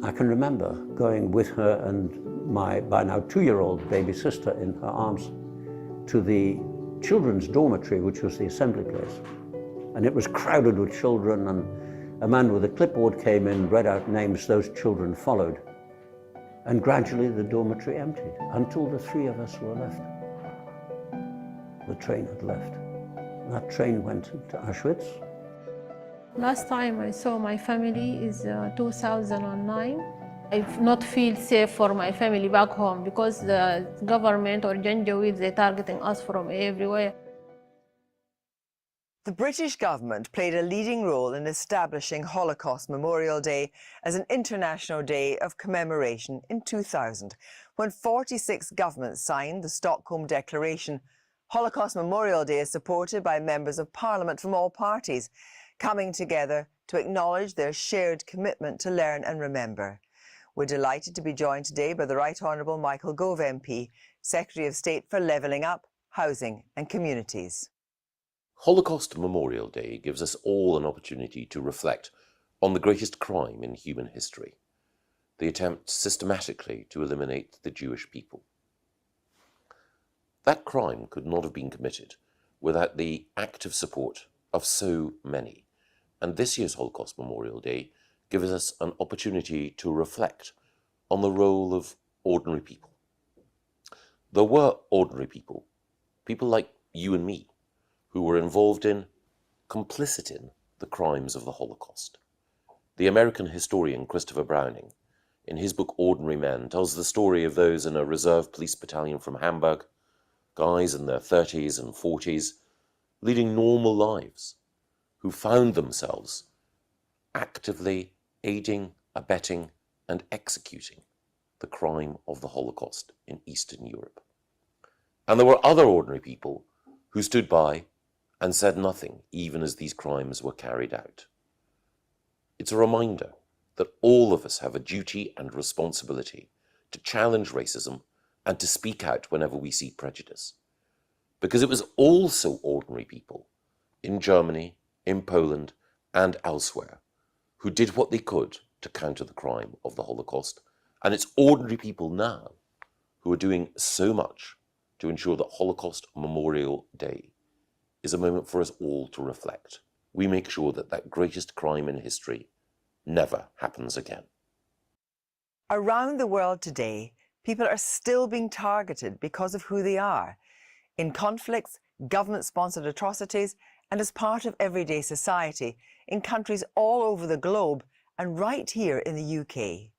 I can remember going with her and my by now 2-year-old baby sister in her arms to the children's dormitory, which was the assembly place. And it was crowded with children, and a man with a clipboard came in, read out names, those children followed. And gradually the dormitory emptied until the 3 of us were left. The train had left. That train went to Auschwitz. Last time I saw my family is 2009. I not feel safe for my family back home because the government or Janjaweed, they're targeting us from everywhere. The British government played a leading role in establishing Holocaust Memorial Day as an international day of commemoration in 2000, when 46 governments signed the Stockholm Declaration. Holocaust Memorial Day is supported by members of Parliament from all parties, coming together to acknowledge their shared commitment to learn and remember. We're delighted to be joined today by the Right Honourable Michael Gove MP, Secretary of State for Levelling Up, Housing and Communities. Holocaust Memorial Day gives us all an opportunity to reflect on the greatest crime in human history, the attempt systematically to eliminate the Jewish people. That crime could not have been committed without the active support of so many, and this year's Holocaust Memorial Day gives us an opportunity to reflect on the role of ordinary people. There were ordinary people, people like you and me, who were involved in, complicit in, the crimes of the Holocaust. The American historian Christopher Browning, in his book Ordinary Men, tells the story of those in a reserve police battalion from Hamburg, guys in their 30s and 40s, leading normal lives, who found themselves actively aiding, abetting, and executing the crime of the Holocaust in Eastern Europe. And there were other ordinary people who stood by and said nothing, even as these crimes were carried out. It's a reminder that all of us have a duty and responsibility to challenge racism and to speak out whenever we see prejudice. Because it was also ordinary people in Germany, in Poland, and elsewhere who did what they could to counter the crime of the Holocaust. And it's ordinary people now who are doing so much to ensure that Holocaust Memorial Day is a moment for us all to reflect. We make sure that that greatest crime in history never happens again. Around the world today, people are still being targeted because of who they are, in conflicts, government-sponsored atrocities, and as part of everyday society in countries all over the globe and right here in the UK.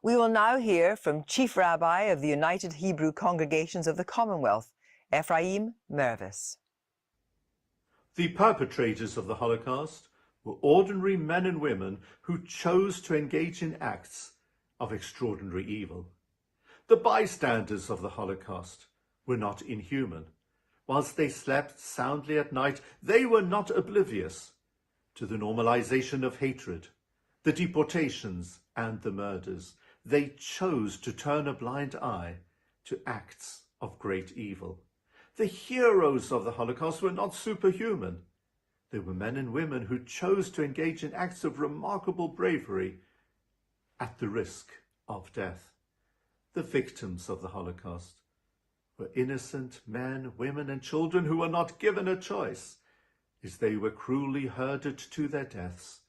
We will now hear from Chief Rabbi of the United Hebrew Congregations of the Commonwealth, Ephraim Mervis. The perpetrators of the Holocaust were ordinary men and women who chose to engage in acts of extraordinary evil. The bystanders of the Holocaust were not inhuman. Whilst they slept soundly at night, they were not oblivious to the normalization of hatred, the deportations and the murders. They chose to turn a blind eye to acts of great evil. The heroes of the Holocaust were not superhuman. They were men and women who chose to engage in acts of remarkable bravery at the risk of death. The victims of the Holocaust were innocent men, women, and children who were not given a choice, as they were cruelly herded to their deaths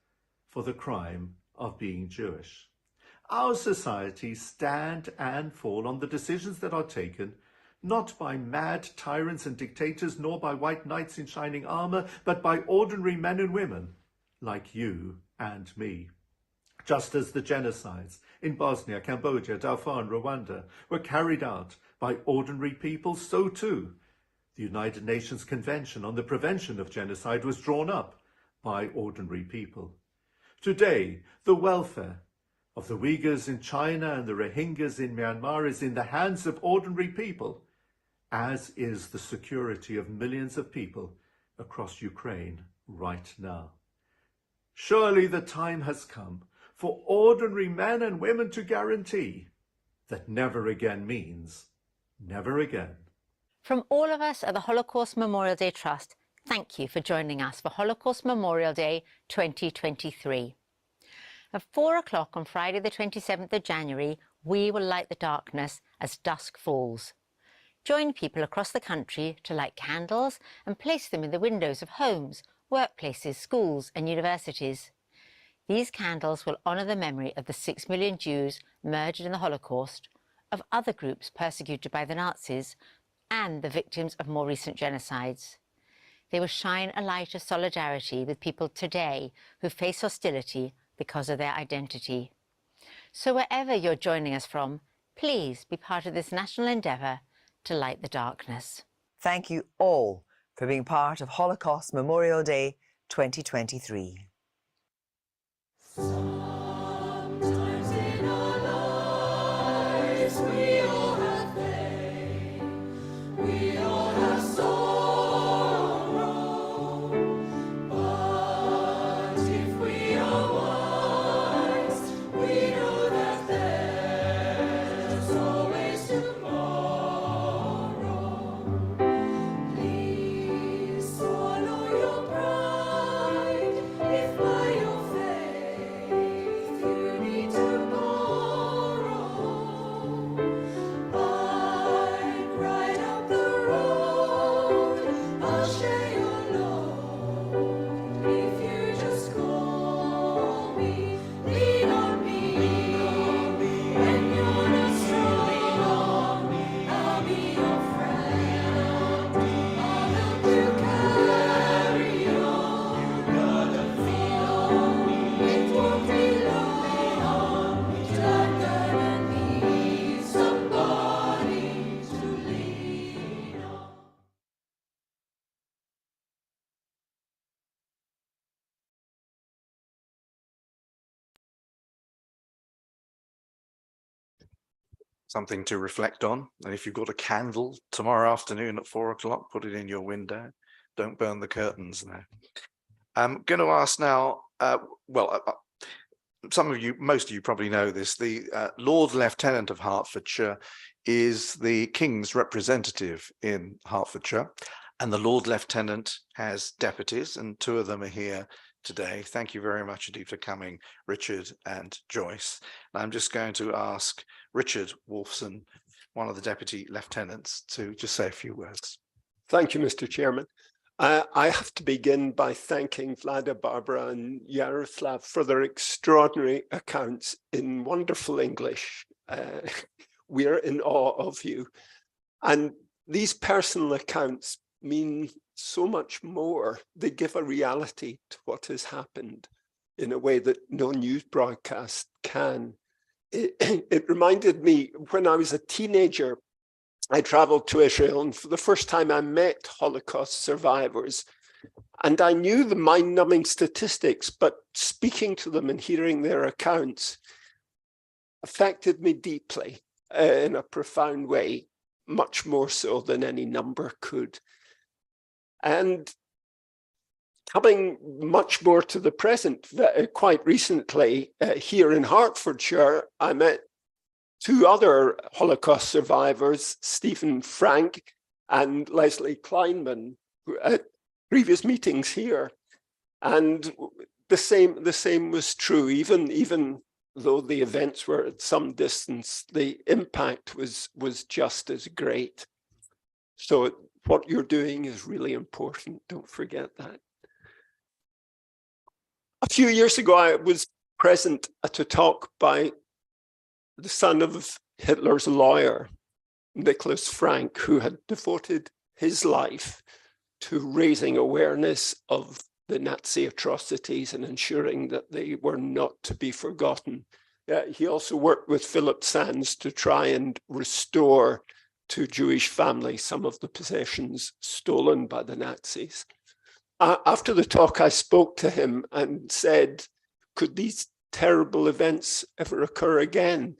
for the crime of being Jewish. Our societies stand and fall on the decisions that are taken, not by mad tyrants and dictators, nor by white knights in shining armor, but by ordinary men and women like you and me. Just as the genocides in Bosnia, Cambodia, Darfur, and Rwanda were carried out by ordinary people, so too the United Nations Convention on the Prevention of Genocide was drawn up by ordinary people. Today, the welfare of the Uyghurs in China and the Rohingyas in Myanmar is in the hands of ordinary people, as is the security of millions of people across Ukraine right now. Surely the time has come for ordinary men and women to guarantee that never again means never again. From all of us at the Holocaust Memorial Day Trust, thank you for joining us for Holocaust Memorial Day 2023. At 4 o'clock on Friday the 27th of January, we will light the darkness as dusk falls. Join people across the country to light candles and place them in the windows of homes, workplaces, schools and universities. These candles will honour the memory of the 6 million Jews murdered in the Holocaust, of other groups persecuted by the Nazis, and the victims of more recent genocides. They will shine a light of solidarity with people today who face hostility because of their identity. So wherever you're joining us from, please be part of this national endeavour to light the darkness. Thank you all for being part of Holocaust Memorial Day 2023. Sometimes in our lives we all have pain, we all have sorrow, but if we are wise, we know that there's always tomorrow. Please swallow your pride if by your faith you need to borrow. I'd ride up the road, I'll share your load. If you just call me, lean on me. When you're not strong, I'll be your friend. I'll help you carry on. You gotta feel on me. It won't be long till I'm gonna need somebody to lean on. Something to reflect on. And if you've got a candle tomorrow afternoon at 4 o'clock, put it in your window. Don't burn the curtains now. I'm going to ask now, some of you, most of you probably know this, the Lord Lieutenant of Hertfordshire is the King's representative in Hertfordshire, and the Lord Lieutenant has deputies, and 2 of them are here today. Thank you very much indeed for coming, Richard and Joyce. And I'm just going to ask Richard Wolfson, one of the deputy lieutenants, to just say a few words. Thank you, Mr. Chairman. I have to begin by thanking Vlada, Barbara and Yaroslav for their extraordinary accounts in wonderful English. We're in awe of you. And these personal accounts mean so much more. They give a reality to what has happened in a way that no news broadcast can. It reminded me when I was a teenager, I traveled to Israel, and for the first time I met Holocaust survivors. And I knew the mind-numbing statistics, but speaking to them and hearing their accounts affected me deeply in a profound way, much more so than any number could. And coming much more to the present, quite recently here in Hertfordshire, I met two other Holocaust survivors, Stephen Frank and Leslie Kleinman, at previous meetings here. And the same was true, even though the events were at some distance, the impact was just as great. So what you're doing is really important. Don't forget that. A few years ago, I was present at a talk by the son of Hitler's lawyer, Nicholas Frank, who had devoted his life to raising awareness of the Nazi atrocities and ensuring that they were not to be forgotten. He also worked with Philip Sands to try and restore to Jewish families some of the possessions stolen by the Nazis. After the talk, I spoke to him and said, could these terrible events ever occur again?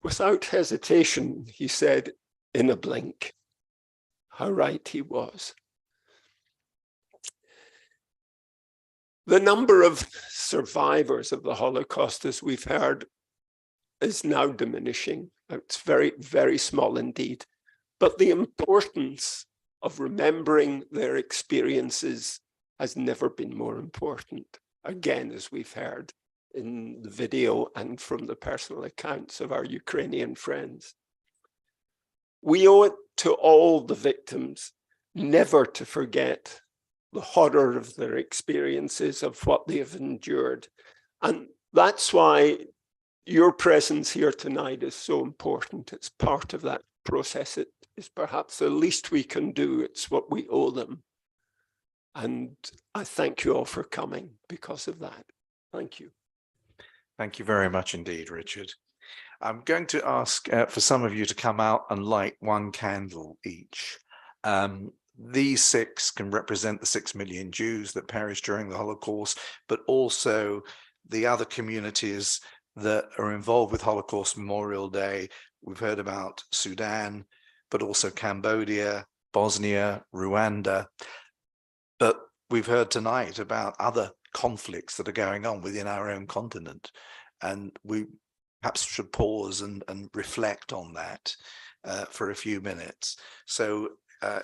Without hesitation, he said, in a blink. How right he was. The number of survivors of the Holocaust, as we've heard, is now diminishing. It's very, very small indeed. But the importance of remembering their experiences has never been more important. Again, as we've heard in the video and from the personal accounts of our Ukrainian friends. We owe it to all the victims never to forget the horror of their experiences, of what they have endured. And that's why your presence here tonight is so important. It's part of that process. It is perhaps the least we can do. It's what we owe them. And I thank you all for coming because of that. Thank you. Thank you very much indeed, Richard. I'm going to ask for some of you to come out and light one candle each. These six can represent the 6 million Jews that perished during the Holocaust, but also the other communities that are involved with Holocaust Memorial Day. We've heard about Sudan, but also Cambodia, Bosnia, Rwanda. But we've heard tonight about other conflicts that are going on within our own continent. And we perhaps should pause and reflect on that for a few minutes. So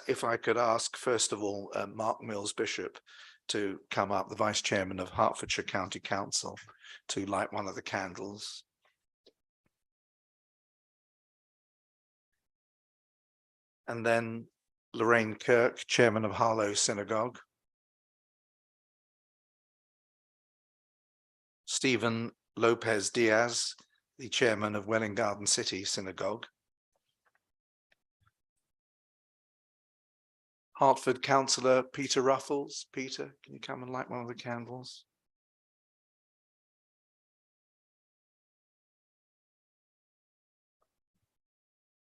if I could ask, first of all, Mark Mills Bishop to come up, the Vice Chairman of Hertfordshire County Council, to light one of the candles. And then Lorraine Kirk, Chairman of Harlow Synagogue. Stephen Lopez Diaz, the Chairman of Welwyn Garden City Synagogue. Hertford Councillor Peter Ruffles. Peter, can you come and light one of the candles?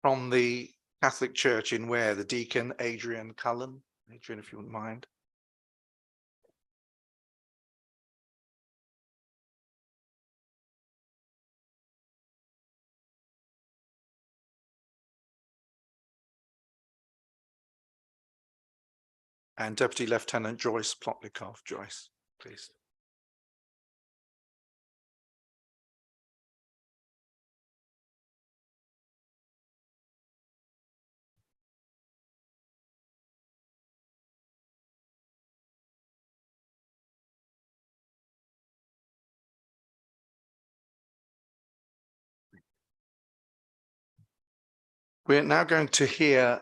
From the Catholic Church in Ware, the Deacon Adrian Cullen. Adrian, if you wouldn't mind. And Deputy Lieutenant Joyce Plotnikov. Joyce, please. We're now going to hear,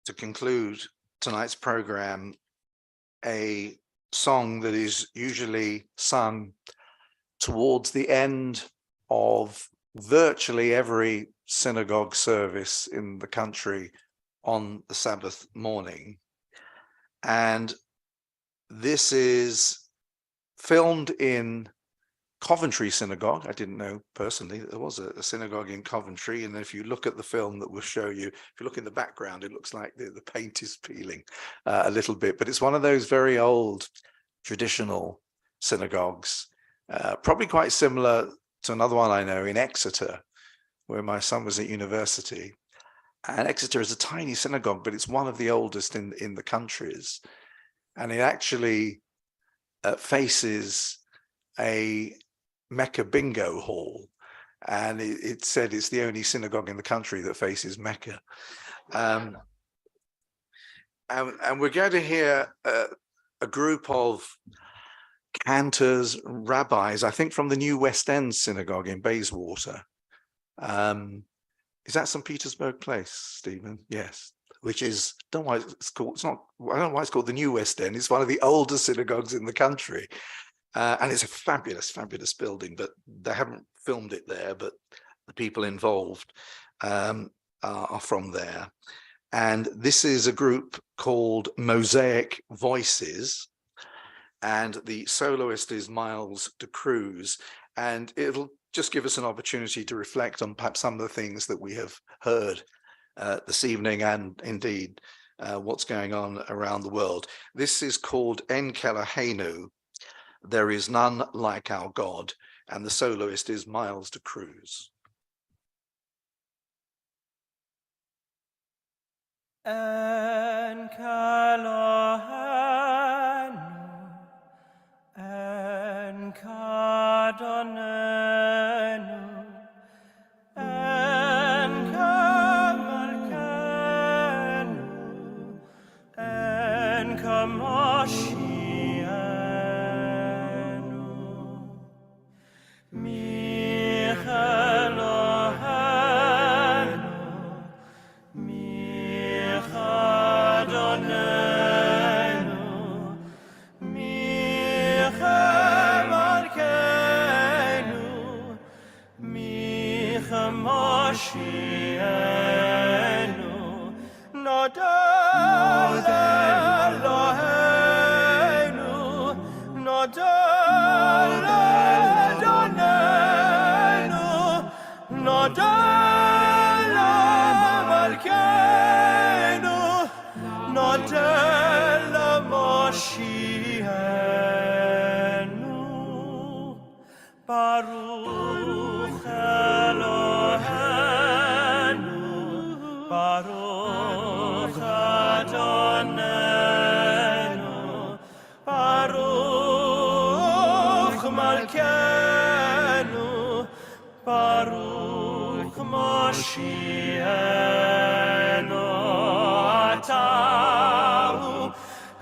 to conclude tonight's program, a song that is usually sung towards the end of virtually every synagogue service in the country on the Sabbath morning. And this is filmed in Coventry Synagogue. I didn't know personally that there was a synagogue in Coventry. And if you look at the film that we'll show you, if you look in the background, it looks like the paint is peeling a little bit. But it's one of those very old traditional synagogues, probably quite similar to another one I know in Exeter, where my son was at university. And Exeter is a tiny synagogue, but it's one of the oldest in the countries. And it actually faces a Mecca bingo hall. And it said it's the only synagogue in the country that faces Mecca. And we're going to hear a group of cantors, rabbis, I think from the New West End Synagogue in Bayswater. Is that St. Petersburg Place, Stephen? Yes. Which is, I don't know why it's called, I don't know why it's called the New West End. It's one of the oldest synagogues in the country. And it's a fabulous, fabulous building, but they haven't filmed it there, but the people involved are from there. And this is a group called Mosaic Voices. And the soloist is Miles de Cruz. And it'll just give us an opportunity to reflect on perhaps some of the things that we have heard this evening, and indeed what's going on around the world. This is called En Kelohenu, There Is None Like Our God, and the soloist is Miles de Cruz. En Kelohenu, En Kadonenu, En Kamalkenu, En Kamoshienu, Michelohenu, Michadonenu, Michemalkenu, Michemoshienu, Nodel Elohenu, Nodel Adonenu, Nodel Malkeinu, Nodel Moshienu, Baruch Elohenu, Baruch Adonenu, Baruch Malkeinu, Baruch Moshienu, Atahu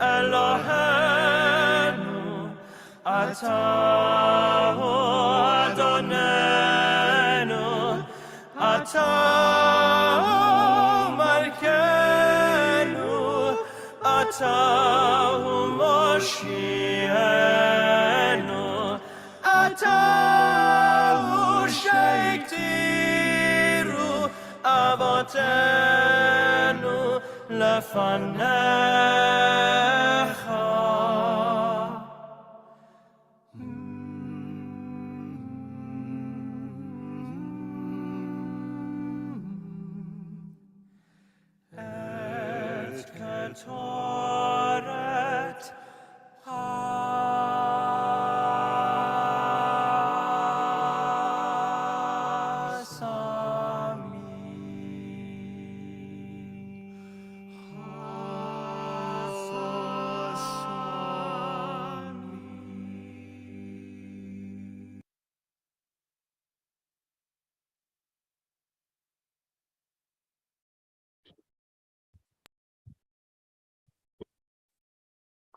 Elohenu, Atahu Adonenu, Atahu Malkeinu, Atahu Moshienu, Atahu Sheiktiru Avotenu Lefanecha. Et Ketoret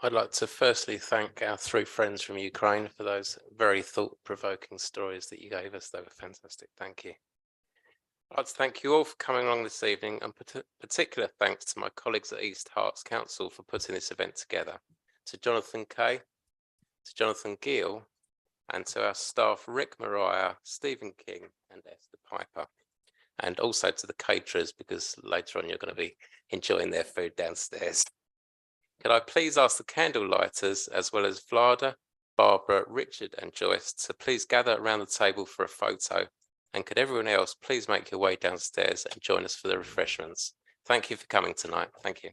I'd like to firstly thank our three friends from Ukraine for those very thought-provoking stories that you gave us. They were fantastic. Thank you. I'd like to thank you all for coming along this evening, and particular thanks to my colleagues at East Herts Council for putting this event together, to Jonathan Kay, to Jonathan Gill, and to our staff Rick Mariah, Stephen King and Esther Piper, and also to the caterers, because later on you're going to be enjoying their food downstairs. Could I please ask the candle lighters, as well as Vlada, Barbara, Richard and Joyce to please gather around the table for a photo. And could everyone else please make your way downstairs and join us for the refreshments. Thank you for coming tonight. Thank you.